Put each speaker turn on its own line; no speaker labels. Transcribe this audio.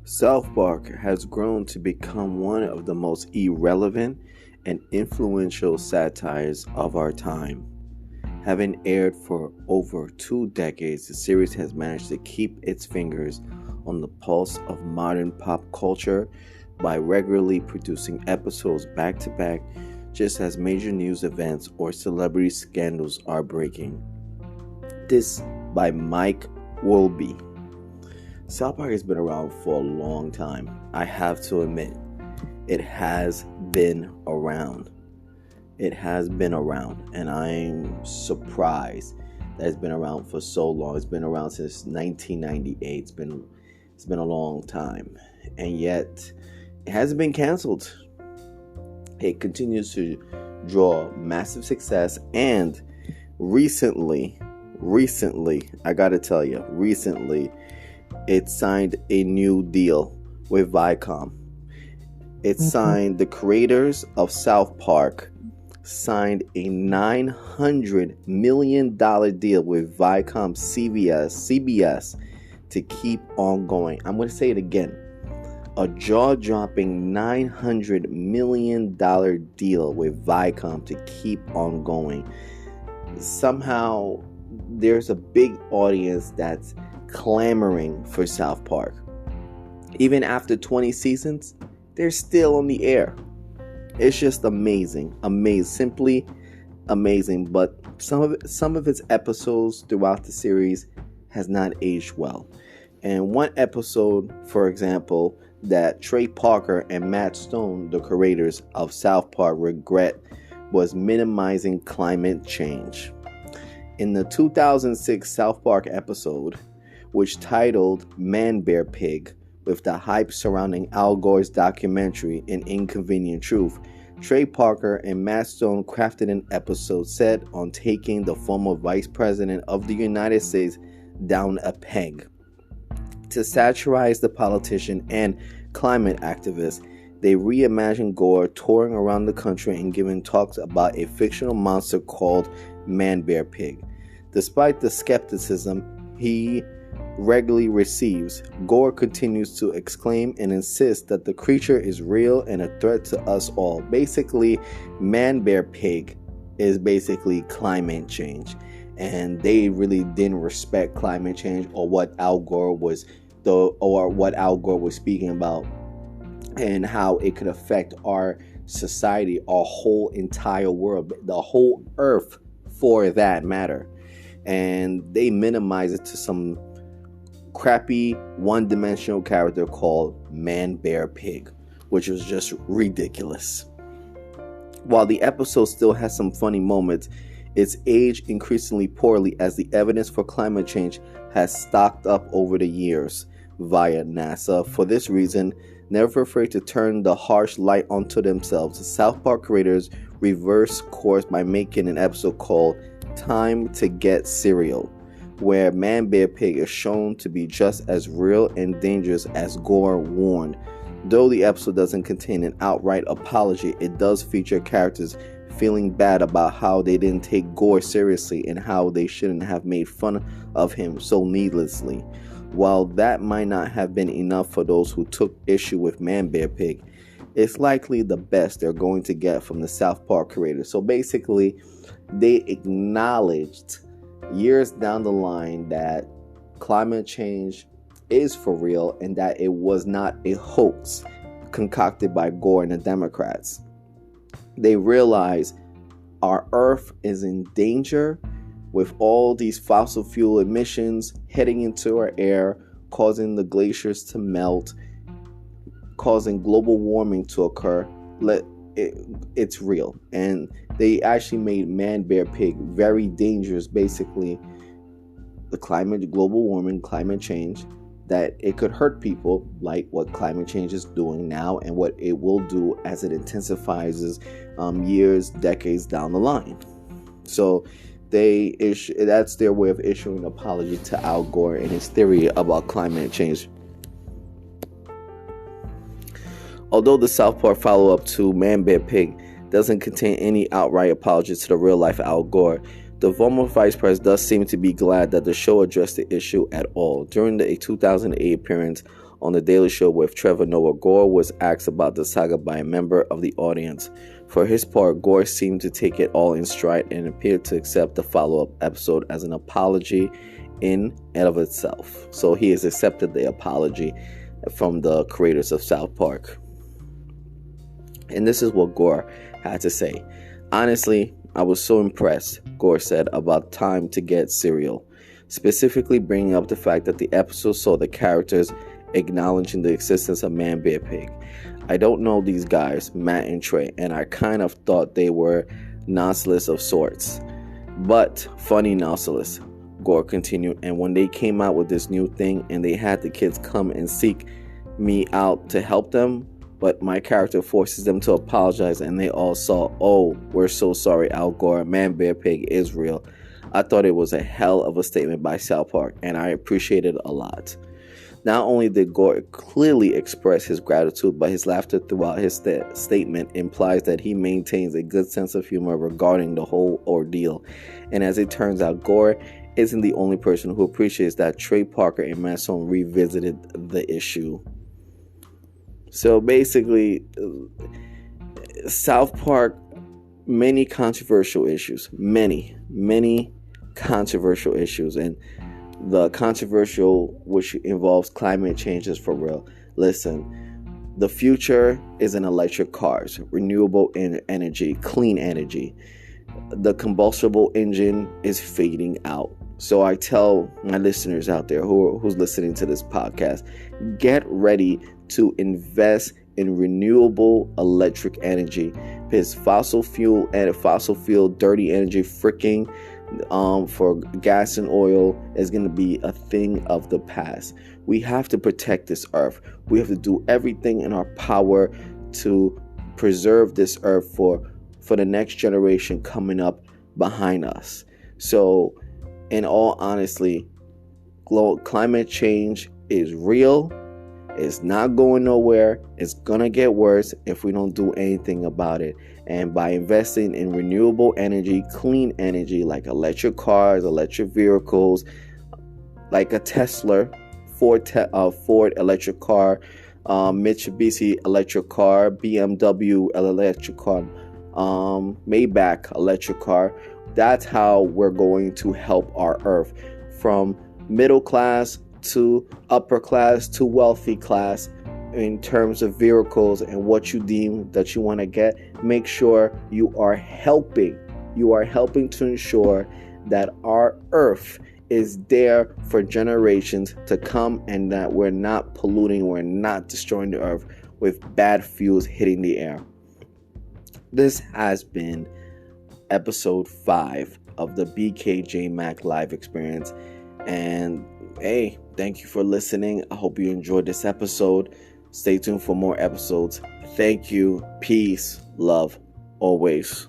South Park has grown to become one of the most irrelevant and influential satires of our time. Having aired for over 2 decades, the series has managed to keep its fingers on the pulse of modern pop culture by regularly producing episodes back to back, just as major news events or celebrity scandals are breaking. This by Mike Wolby. South Park has been around for a long time. I have to admit, it has been around. It has been around, and I'm surprised that it's been around for so long. It's been around since 1998. It's been a long time, and yet it hasn't been canceled. It continues to draw massive success, and recently, I gotta tell you, it signed a new deal with Viacom. It signed, the creators of South Park signed a $900 million deal with Viacom CBS to keep on going. I'm going to say it again. A jaw-dropping $900 million deal with Viacom to keep on going. Somehow, there's a big audience that's clamoring for South Park. Even after 20 seasons, they're still on the air. It's just amazing, simply amazing. But some of its episodes throughout the series has not aged well. And one episode, for example, that Trey Parker and Matt Stone, the creators of South Park, regret was minimizing climate change. In the 2006 South Park episode, which titled Man Bear Pig, with the hype surrounding Al Gore's documentary An Inconvenient Truth, Trey Parker and Matt Stone crafted an episode set on taking the former Vice President of the United States down a peg. To satirize the politician and climate activist, they reimagined Gore touring around the country and giving talks about a fictional monster called Man Bear Pig. Despite the skepticism he regularly receives, Gore continues to exclaim and insist that the creature is real and a threat to us all. Basically, Man Bear Pig is basically climate change, and they really didn't respect climate change or what Al Gore was speaking about and how it could affect our society, our whole entire world, the whole earth for that matter. And they minimize it to some crappy one-dimensional character called Man Bear Pig, which was just ridiculous. While the episode still has some funny moments, it's aged increasingly poorly as the evidence for climate change has stocked up over the years via NASA. For this reason, never afraid to turn the harsh light onto themselves, the South Park creators reverse course by making an episode called Time to Get Cereal, where Man Bear Pig is shown to be just as real and dangerous as Gore warned. Though the episode doesn't contain an outright apology, it does feature characters feeling bad about how they didn't take Gore seriously and how they shouldn't have made fun of him so needlessly. While that might not have been enough for those who took issue with Man Bear Pig, it's likely the best they're going to get from the South Park creators. So basically, they acknowledged years down the line that climate change is for real and that it was not a hoax concocted by Gore and the Democrats. They realize our earth is in danger with all these fossil fuel emissions heading into our air, causing the glaciers to melt, causing global warming to occur. It's real. And they actually made Man Bear Pig very dangerous. Basically, the global warming, climate change, that it could hurt people, like what climate change is doing now and what it will do as it intensifies years, decades down the line. So that's their way of issuing an apology to Al Gore and his theory about climate change. Although the South Park follow-up to Man Bear Pig doesn't contain any outright apology to the real-life Al Gore, The former vice president does seem to be glad that the show addressed the issue at all. During a 2008 appearance On The Daily Show with Trevor Noah, Gore was asked about the saga by a member of the audience. For his part, Gore seemed to take it all in stride and appeared to accept the follow-up episode as an apology in and of itself. So he has accepted the apology from the creators of South Park. And this is what Gore had to say. Honestly, I was so impressed, Gore said, about Time to Get Cereal, specifically bringing up the fact that the episode saw the characters acknowledging the existence of Man Bear Pig. I don't know these guys, Matt and Trey, and I kind of thought they were Nautilus of sorts. But funny Nautilus, Gore continued, and when they came out with this new thing and they had the kids come and seek me out to help them, but my character forces them to apologize and they all saw, oh, we're so sorry, Al Gore, Man Bear Pig is real. I thought it was a hell of a statement by South Park, and I appreciate it a lot. Not only did Gore clearly express his gratitude, but his laughter throughout his statement implies that he maintains a good sense of humor regarding the whole ordeal. And as it turns out, Gore isn't the only person who appreciates that Trey Parker and Matt Stone revisited the issue. So basically, South Park, many controversial issues, many controversial issues, and the controversial which involves climate change is for real. Listen, the future is in electric cars, renewable energy, clean energy. The combustible engine is fading out. So I tell my listeners out there who's listening to this podcast, get ready to invest in renewable electric energy, because fossil fuel dirty energy freaking for gas and oil is going to be a thing of the past. We have to protect this earth. We have to do everything in our power to preserve this earth for the next generation coming up behind us. So in all honesty, climate change is real. It's not going nowhere. It's going to get worse if we don't do anything about it. And by investing in renewable energy, clean energy, like electric cars, electric vehicles, like a Tesla, Ford electric car, Mitsubishi electric car, BMW electric car, Maybach electric car, that's how we're going to help our earth, from middle class to upper class to wealthy class, in terms of vehicles and what you deem that you want to get. Make sure you are helping to ensure that our earth is there for generations to come, and that we're not polluting, we're not destroying the earth with bad fuels hitting the air. This has been episode 5 of the BKJmac live experience, and hey, thank you for listening. I hope you enjoyed this episode. Stay tuned for more episodes. Thank you. Peace. Love. Always.